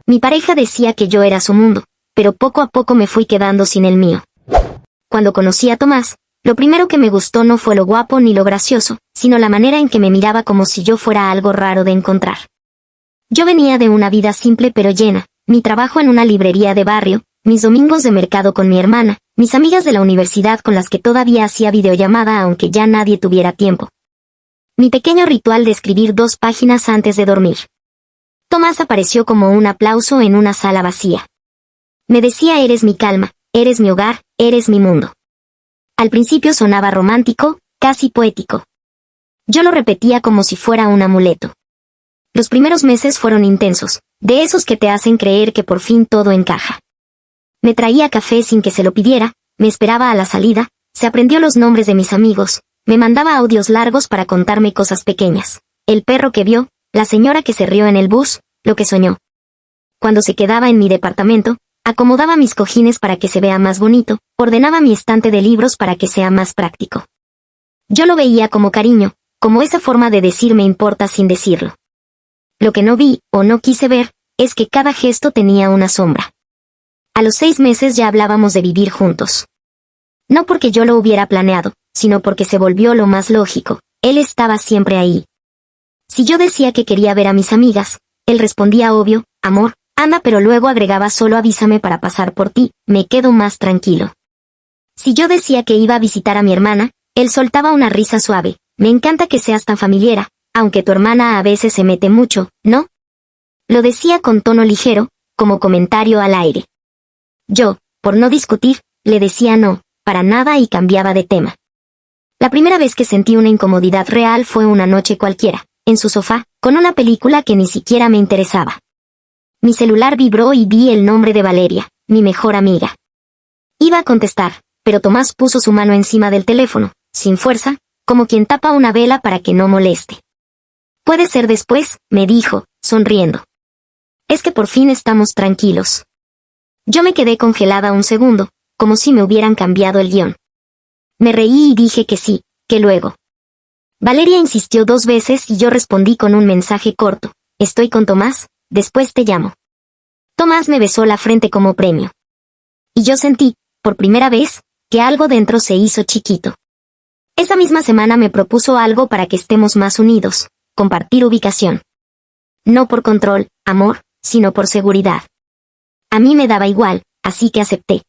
Mi pareja decía que yo era su mundo, pero poco a poco me fui quedando sin el mío. Cuando conocí a Tomás, lo primero que me gustó no fue lo guapo ni lo gracioso, sino la manera en que me miraba como si yo fuera algo raro de encontrar. Yo venía de una vida simple pero llena, mi trabajo en una librería de barrio, mis domingos de mercado con mi hermana, mis amigas de la universidad con las que todavía hacía videollamada aunque ya nadie tuviera tiempo. Mi pequeño ritual de escribir 2 páginas antes de dormir. Tomás apareció como un aplauso en una sala vacía. Me decía: eres mi calma, eres mi hogar, eres mi mundo. Al principio sonaba romántico, casi poético. Yo lo repetía como si fuera un amuleto. Los primeros meses fueron intensos, de esos que te hacen creer que por fin todo encaja. Me traía café sin que se lo pidiera, me esperaba a la salida, se aprendió los nombres de mis amigos, me mandaba audios largos para contarme cosas pequeñas. El perro que vio, la señora que se rió en el bus, lo que soñó. Cuando se quedaba en mi departamento, acomodaba mis cojines para que se vea más bonito, ordenaba mi estante de libros para que sea más práctico. Yo lo veía como cariño, como esa forma de decir me importa sin decirlo. Lo que no vi, o no quise ver, es que cada gesto tenía una sombra. A los 6 meses ya hablábamos de vivir juntos. No porque yo lo hubiera planeado, sino porque se volvió lo más lógico, él estaba siempre ahí. Si yo decía que quería ver a mis amigas, él respondía obvio: amor, anda, pero luego agregaba: solo avísame para pasar por ti, me quedo más tranquilo. Si yo decía que iba a visitar a mi hermana, él soltaba una risa suave: me encanta que seas tan familiera, aunque tu hermana a veces se mete mucho, ¿no? Lo decía con tono ligero, como comentario al aire. Yo, por no discutir, le decía no, para nada, y cambiaba de tema. La primera vez que sentí una incomodidad real fue una noche cualquiera, en su sofá, con una película que ni siquiera me interesaba. Mi celular vibró y vi el nombre de Valeria, mi mejor amiga. Iba a contestar, pero Tomás puso su mano encima del teléfono, sin fuerza, como quien tapa una vela para que no moleste. Puede ser después, me dijo, sonriendo. Es que por fin estamos tranquilos. Yo me quedé congelada un segundo, como si me hubieran cambiado el guión. Me reí y dije que sí, que luego. Valeria insistió 2 veces y yo respondí con un mensaje corto: estoy con Tomás, después te llamo. Tomás me besó la frente como premio. Y yo sentí, por primera vez, que algo dentro se hizo chiquito. Esa misma semana me propuso algo para que estemos más unidos: compartir ubicación. No por control, amor, sino por seguridad. A mí me daba igual, así que acepté.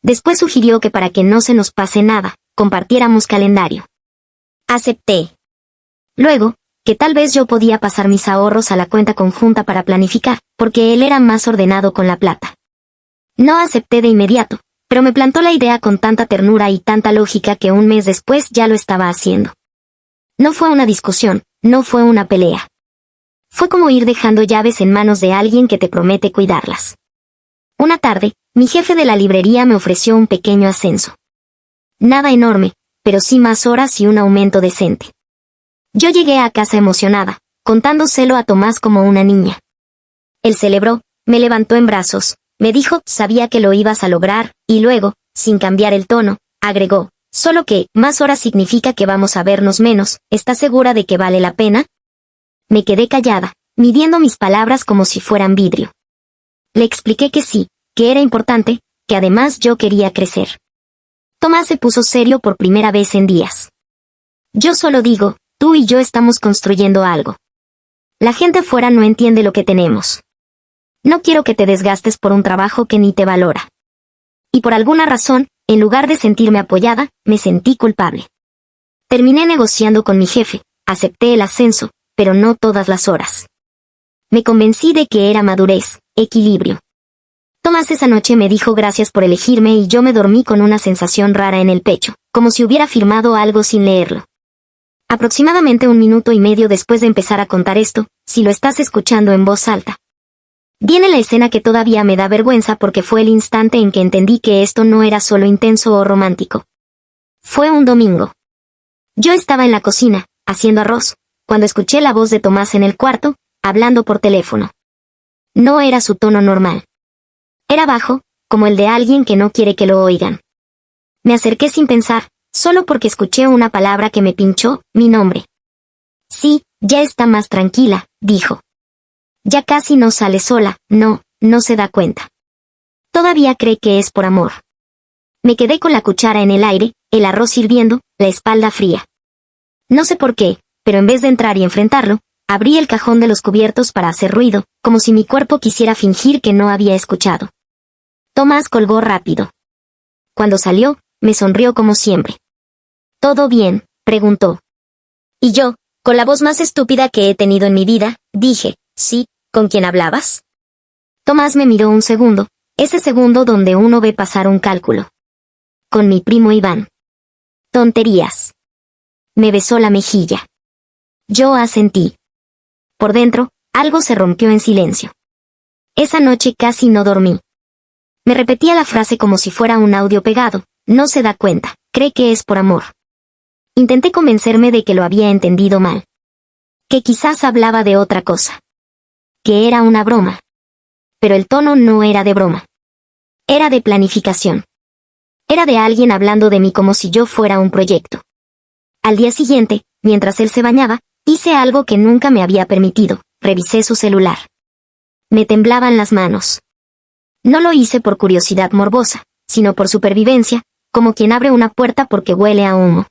Después sugirió que para que no se nos pase nada, compartiéramos calendario. Acepté. Luego, que tal vez yo podía pasar mis ahorros a la cuenta conjunta para planificar, porque él era más ordenado con la plata. No acepté de inmediato, pero me plantó la idea con tanta ternura y tanta lógica que un mes después ya lo estaba haciendo. No fue una discusión, no fue una pelea. Fue como ir dejando llaves en manos de alguien que te promete cuidarlas. Una tarde, mi jefe de la librería me ofreció un pequeño ascenso. Nada enorme, pero sí más horas y un aumento decente. Yo llegué a casa emocionada, contándoselo a Tomás como una niña. Él celebró, me levantó en brazos, me dijo: sabía que lo ibas a lograr, y luego, sin cambiar el tono, agregó: solo que, más horas significa que vamos a vernos menos, ¿estás segura de que vale la pena? Me quedé callada, midiendo mis palabras como si fueran vidrio. Le expliqué que sí, que era importante, que además yo quería crecer. Tomás se puso serio por primera vez en días. Yo solo digo: tú y yo estamos construyendo algo. La gente afuera no entiende lo que tenemos. No quiero que te desgastes por un trabajo que ni te valora. Y por alguna razón, en lugar de sentirme apoyada, me sentí culpable. Terminé negociando con mi jefe, acepté el ascenso, pero no todas las horas. Me convencí de que era madurez, equilibrio. Tomás esa noche me dijo gracias por elegirme y yo me dormí con una sensación rara en el pecho, como si hubiera firmado algo sin leerlo. Aproximadamente 1 minuto y medio después de empezar a contar esto, si lo estás escuchando en voz alta, viene la escena que todavía me da vergüenza porque fue el instante en que entendí que esto no era solo intenso o romántico. Fue un domingo. Yo estaba en la cocina, haciendo arroz, cuando escuché la voz de Tomás en el cuarto, hablando por teléfono. No era su tono normal. Era bajo, como el de alguien que no quiere que lo oigan. Me acerqué sin pensar, solo porque escuché una palabra que me pinchó: mi nombre. Sí, ya está más tranquila, dijo. Ya casi no sale sola, no se da cuenta. Todavía cree que es por amor. Me quedé con la cuchara en el aire, el arroz hirviendo, la espalda fría. No sé por qué, pero en vez de entrar y enfrentarlo, abrí el cajón de los cubiertos para hacer ruido, como si mi cuerpo quisiera fingir que no había escuchado. Tomás colgó rápido. Cuando salió, me sonrió como siempre. ¿Todo bien?, preguntó. Y yo, con la voz más estúpida que he tenido en mi vida, dije, sí, ¿con quién hablabas? Tomás me miró un segundo, ese segundo donde uno ve pasar un cálculo. Con mi primo Iván. Tonterías. Me besó la mejilla. Yo asentí. Por dentro, algo se rompió en silencio. Esa noche casi no dormí. Me repetía la frase como si fuera un audio pegado, no se da cuenta, cree que es por amor. Intenté convencerme de que lo había entendido mal. Que quizás hablaba de otra cosa. Que era una broma. Pero el tono no era de broma. Era de planificación. Era de alguien hablando de mí como si yo fuera un proyecto. Al día siguiente, mientras él se bañaba, hice algo que nunca me había permitido, revisé su celular. Me temblaban las manos. No lo hice por curiosidad morbosa, sino por supervivencia, como quien abre una puerta porque huele a humo.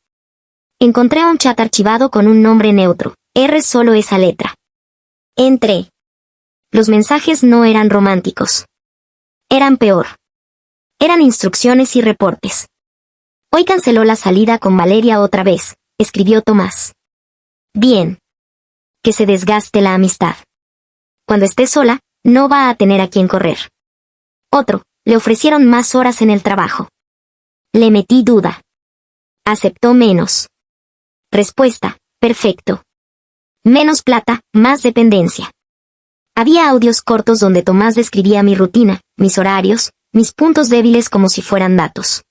Encontré un chat archivado con un nombre neutro, solo esa letra. Entré. Los mensajes no eran románticos. Eran peor. Eran instrucciones y reportes. Hoy canceló la salida con Valeria otra vez, escribió Tomás. Bien. Que se desgaste la amistad. Cuando esté sola, no va a tener a quien correr. Otro, le ofrecieron más horas en el trabajo. Le metí duda. Aceptó menos. Respuesta, perfecto. Menos plata, más dependencia. Había audios cortos donde Tomás describía mi rutina, mis horarios, mis puntos débiles como si fueran datos.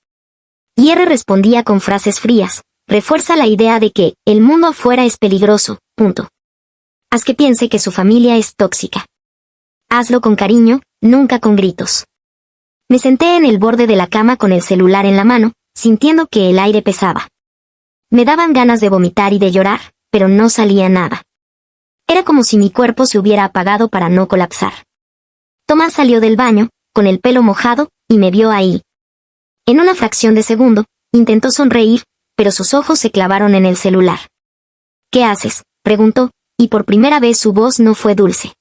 Y R respondía con frases frías, refuerza la idea de que el mundo afuera es peligroso, punto. Haz que piense que su familia es tóxica. Hazlo con cariño, nunca con gritos. Me senté en el borde de la cama con el celular en la mano, sintiendo que el aire pesaba. Me daban ganas de vomitar y de llorar, pero no salía nada. Era como si mi cuerpo se hubiera apagado para no colapsar. Tomás salió del baño, con el pelo mojado, y me vio ahí. En una fracción de segundo, intentó sonreír, pero sus ojos se clavaron en el celular. ¿Qué haces?, preguntó, y por primera vez su voz no fue dulce.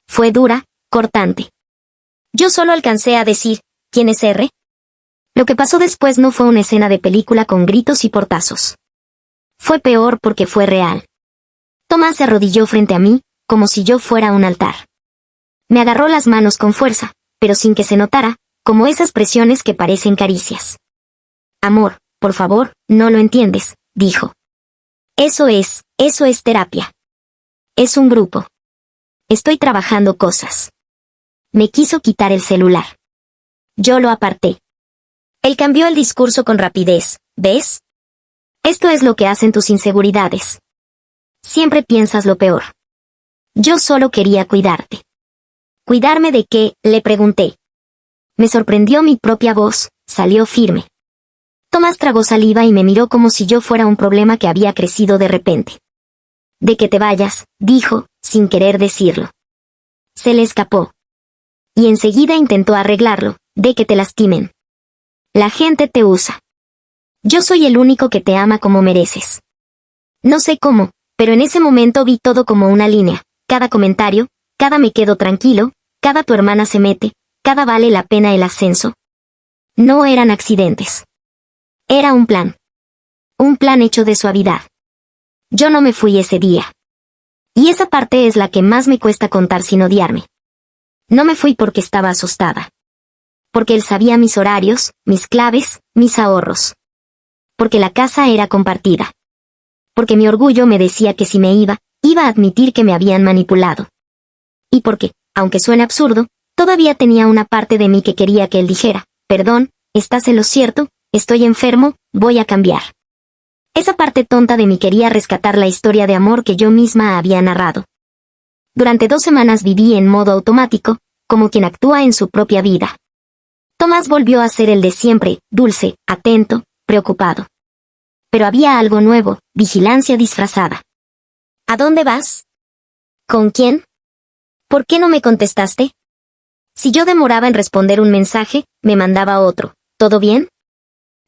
Fue dura, cortante. Yo solo alcancé a decir, ¿quién es R? Lo que pasó después no fue una escena de película con gritos y portazos. Fue peor porque fue real. Tomás se arrodilló frente a mí, como si yo fuera un altar. Me agarró las manos con fuerza, pero sin que se notara, como esas presiones que parecen caricias. Amor, por favor, no lo entiendes, dijo. Eso es terapia. Es un grupo. Estoy trabajando cosas. Me quiso quitar el celular. Yo lo aparté. Él cambió el discurso con rapidez, ¿ves? Esto es lo que hacen tus inseguridades. Siempre piensas lo peor. Yo solo quería cuidarte. ¿Cuidarme de qué?, le pregunté. Me sorprendió mi propia voz, salió firme. Tomás tragó saliva y me miró como si yo fuera un problema que había crecido de repente. De que te vayas, dijo, sin querer decirlo. Se le escapó. Y enseguida intentó arreglarlo, de que te lastimen. La gente te usa. Yo soy el único que te ama como mereces. No sé cómo, pero en ese momento vi todo como una línea, cada comentario, cada me quedo tranquilo, cada tu hermana se mete, cada vale la pena el ascenso. No eran accidentes. Era un plan. Un plan hecho de suavidad. Yo no me fui ese día. Y esa parte es la que más me cuesta contar sin odiarme. No me fui porque estaba asustada. Porque él sabía mis horarios, mis claves, mis ahorros. Porque la casa era compartida. Porque mi orgullo me decía que si me iba a admitir que me habían manipulado. Y porque, aunque suene absurdo, todavía tenía una parte de mí que quería que él dijera, perdón, estás en lo cierto, estoy enfermo, voy a cambiar. Esa parte tonta de mí quería rescatar la historia de amor que yo misma había narrado. Durante 2 semanas viví en modo automático, como quien actúa en su propia vida. Tomás volvió a ser el de siempre, dulce, atento, preocupado. Pero había algo nuevo, vigilancia disfrazada. ¿A dónde vas? ¿Con quién? ¿Por qué no me contestaste? Si yo demoraba en responder un mensaje, me mandaba otro. ¿Todo bien?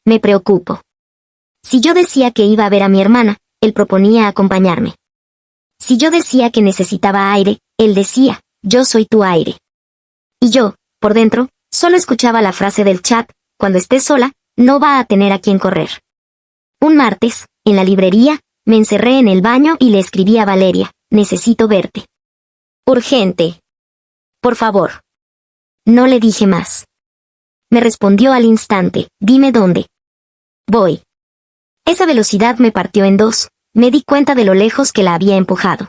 Me preocupo. Si yo decía que iba a ver a mi hermana, él proponía acompañarme. Si yo decía que necesitaba aire, él decía, yo soy tu aire. Y yo, por dentro, solo escuchaba la frase del chat, cuando estés sola, no va a tener a quien correr. Un martes, en la librería, me encerré en el baño y le escribí a Valeria, necesito verte. Urgente. Por favor. No le dije más. Me respondió al instante, dime dónde. Voy. Esa velocidad me partió en dos, me di cuenta de lo lejos que la había empujado.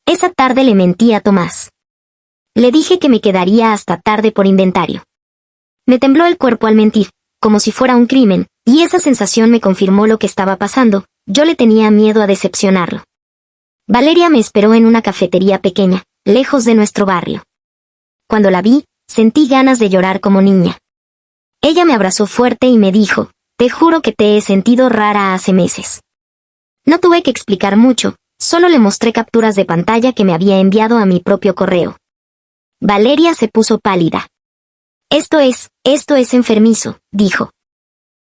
Esa tarde le mentí a Tomás. Le dije que me quedaría hasta tarde por inventario. Me tembló el cuerpo al mentir, como si fuera un crimen, y esa sensación me confirmó lo que estaba pasando, yo le tenía miedo a decepcionarlo. Valeria me esperó en una cafetería pequeña, lejos de nuestro barrio. Cuando la vi, sentí ganas de llorar como niña. Ella me abrazó fuerte y me dijo, te juro que te he sentido rara hace meses. No tuve que explicar mucho, solo le mostré capturas de pantalla que me había enviado a mi propio correo. Valeria se puso pálida. Esto es enfermizo, dijo.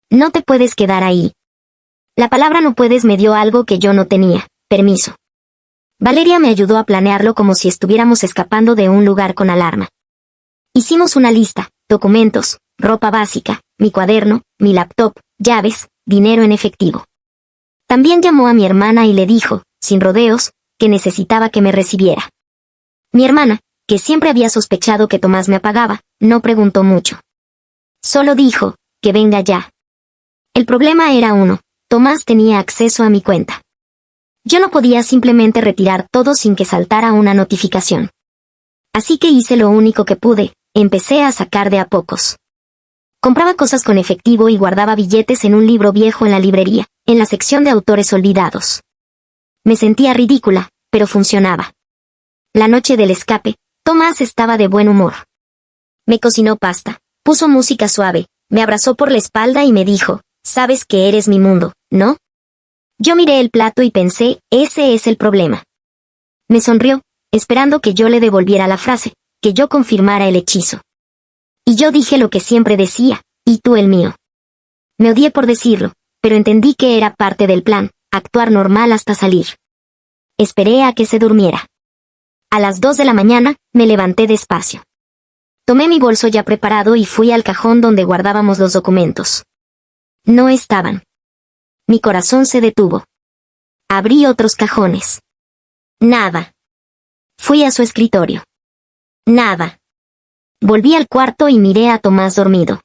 No te puedes quedar ahí. La palabra no puedes me dio algo que yo no tenía, permiso. Valeria me ayudó a planearlo como si estuviéramos escapando de un lugar con alarma. Hicimos una lista, documentos, ropa básica, mi cuaderno, mi laptop, llaves, dinero en efectivo. También llamó a mi hermana y le dijo, sin rodeos, que necesitaba que me recibiera. Mi hermana, que siempre había sospechado que Tomás me apagaba, no preguntó mucho. Solo dijo, que venga ya. El problema era uno, Tomás tenía acceso a mi cuenta. Yo no podía simplemente retirar todo sin que saltara una notificación. Así que hice lo único que pude, empecé a sacar de a pocos. Compraba cosas con efectivo y guardaba billetes en un libro viejo en la librería, en la sección de autores olvidados. Me sentía ridícula, pero funcionaba. La noche del escape, Tomás estaba de buen humor. Me cocinó pasta, puso música suave, me abrazó por la espalda y me dijo, sabes que eres mi mundo, ¿no? Yo miré el plato y pensé, ese es el problema. Me sonrió, esperando que yo le devolviera la frase, que yo confirmara el hechizo. Y yo dije lo que siempre decía, y tú el mío. Me odié por decirlo, pero entendí que era parte del plan, actuar normal hasta salir. Esperé a que se durmiera. A las 2 de la mañana, me levanté despacio. Tomé mi bolso ya preparado y fui al cajón donde guardábamos los documentos. No estaban. Mi corazón se detuvo. Abrí otros cajones. Nada. Fui a su escritorio. Nada. Volví al cuarto y miré a Tomás dormido.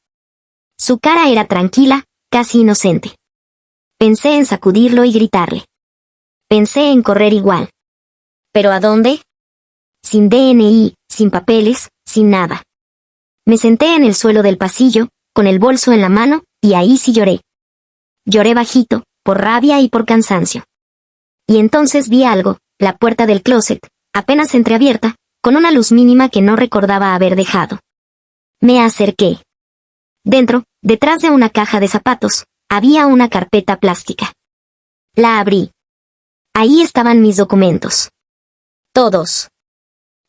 Su cara era tranquila, casi inocente. Pensé en sacudirlo y gritarle. Pensé en correr igual. ¿Pero a dónde? Sin DNI, sin papeles, sin nada. Me senté en el suelo del pasillo, con el bolso en la mano, y ahí sí lloré. Lloré bajito, por rabia y por cansancio. Y entonces vi algo, la puerta del closet, apenas entreabierta, con una luz mínima que no recordaba haber dejado. Me acerqué. Dentro, detrás de una caja de zapatos, había una carpeta plástica. La abrí. Ahí estaban mis documentos. Todos.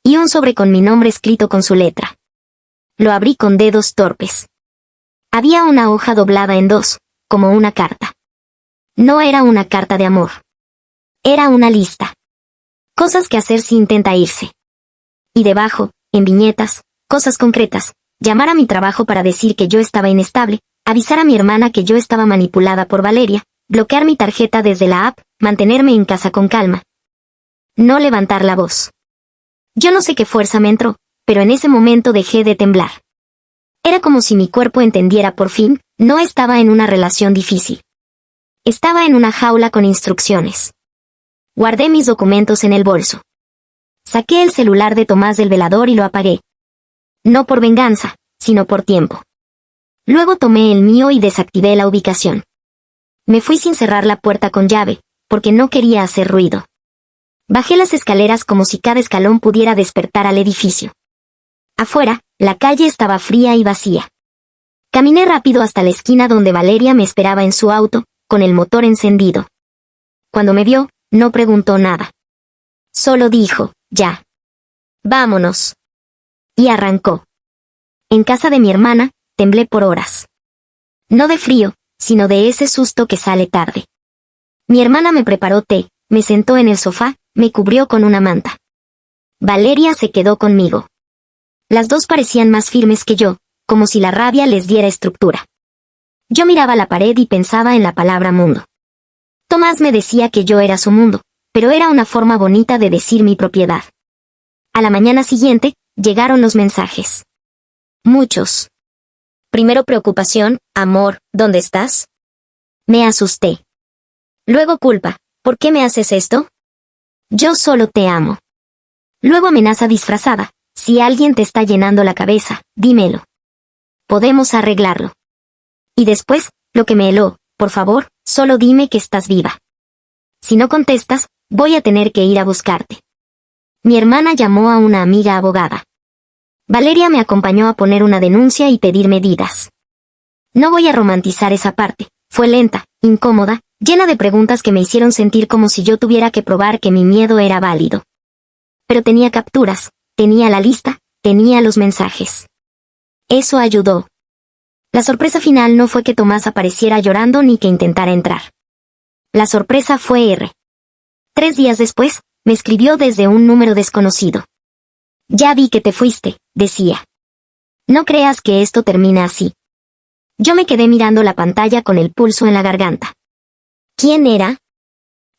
Y un sobre con mi nombre escrito con su letra. Lo abrí con dedos torpes. Había una hoja doblada en dos, como una carta. No era una carta de amor. Era una lista. Cosas que hacer si intenta irse. Y debajo, en viñetas, cosas concretas, llamar a mi trabajo para decir que yo estaba inestable, avisar a mi hermana que yo estaba manipulada por Valeria, bloquear mi tarjeta desde la app, mantenerme en casa con calma. No levantar la voz. Yo no sé qué fuerza me entró, pero en ese momento dejé de temblar. Era como si mi cuerpo entendiera por fin, no estaba en una relación difícil. Estaba en una jaula con instrucciones. Guardé mis documentos en el bolso. Saqué el celular de Tomás del velador y lo apagué. No por venganza, sino por tiempo. Luego tomé el mío y desactivé la ubicación. Me fui sin cerrar la puerta con llave, porque no quería hacer ruido. Bajé las escaleras como si cada escalón pudiera despertar al edificio. Afuera, la calle estaba fría y vacía. Caminé rápido hasta la esquina donde Valeria me esperaba en su auto, con el motor encendido. Cuando me vio, no preguntó nada. Solo dijo, ya. Vámonos. Y arrancó. En casa de mi hermana, temblé por horas. No de frío, sino de ese susto que sale tarde. Mi hermana me preparó té, me sentó en el sofá, me cubrió con una manta. Valeria se quedó conmigo. Las dos parecían más firmes que yo, como si la rabia les diera estructura. Yo miraba la pared y pensaba en la palabra mundo. Tomás me decía que yo era su mundo, pero era una forma bonita de decir mi propiedad. A la mañana siguiente, llegaron los mensajes. Muchos. Primero preocupación, amor, ¿dónde estás? Me asusté. Luego culpa, ¿por qué me haces esto? Yo solo te amo. Luego amenaza disfrazada, si alguien te está llenando la cabeza, dímelo. Podemos arreglarlo. Y después, lo que me heló, por favor, solo dime que estás viva. Si no contestas, voy a tener que ir a buscarte. Mi hermana llamó a una amiga abogada. Valeria me acompañó a poner una denuncia y pedir medidas. No voy a romantizar esa parte, fue lenta, incómoda, llena de preguntas que me hicieron sentir como si yo tuviera que probar que mi miedo era válido. Pero tenía capturas, tenía la lista, tenía los mensajes. Eso ayudó. La sorpresa final no fue que Tomás apareciera llorando ni que intentara entrar. La sorpresa fue R. 3 días después, me escribió desde un número desconocido. Ya vi que te fuiste, decía. No creas que esto termina así. Yo me quedé mirando la pantalla con el pulso en la garganta. ¿Quién era?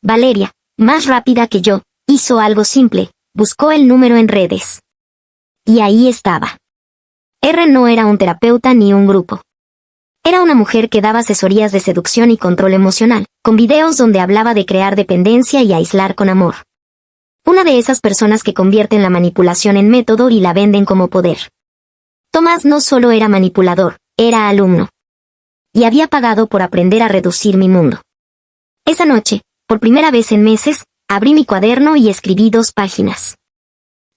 Valeria, más rápida que yo, hizo algo simple, buscó el número en redes. Y ahí estaba. R no era un terapeuta ni un grupo. Era una mujer que daba asesorías de seducción y control emocional, con videos donde hablaba de crear dependencia y aislar con amor. Una de esas personas que convierten la manipulación en método y la venden como poder. Tomás no solo era manipulador, era alumno. Y había pagado por aprender a reducir mi mundo. Esa noche, por primera vez en meses, abrí mi cuaderno y escribí 2 páginas.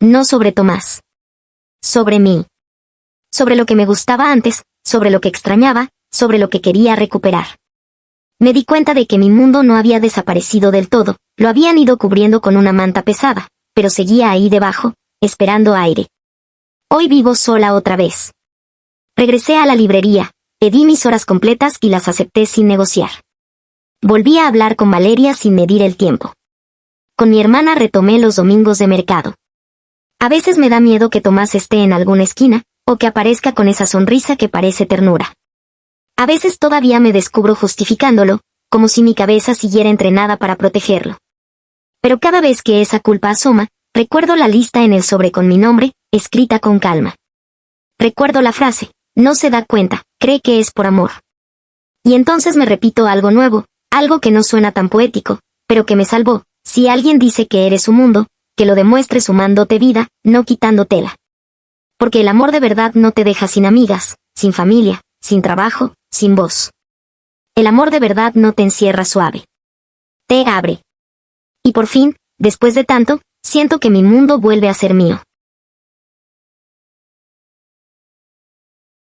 No sobre Tomás. Sobre mí. Sobre lo que me gustaba antes, sobre lo que extrañaba, sobre lo que quería recuperar. Me di cuenta de que mi mundo no había desaparecido del todo, lo habían ido cubriendo con una manta pesada, pero seguía ahí debajo, esperando aire. Hoy vivo sola otra vez. Regresé a la librería, pedí mis horas completas y las acepté sin negociar. Volví a hablar con Valeria sin medir el tiempo. Con mi hermana retomé los domingos de mercado. A veces me da miedo que Tomás esté en alguna esquina, o que aparezca con esa sonrisa que parece ternura. A veces todavía me descubro justificándolo, como si mi cabeza siguiera entrenada para protegerlo. Pero cada vez que esa culpa asoma, recuerdo la lista en el sobre con mi nombre, escrita con calma. Recuerdo la frase, no se da cuenta, cree que es por amor. Y entonces me repito algo nuevo, algo que no suena tan poético, pero que me salvó. Si alguien dice que eres su mundo, que lo demuestre sumándote vida, no quitándotela. Porque el amor de verdad no te deja sin amigas, sin familia, sin trabajo, sin voz. El amor de verdad no te encierra suave. Te abre. Y por fin, después de tanto, siento que mi mundo vuelve a ser mío.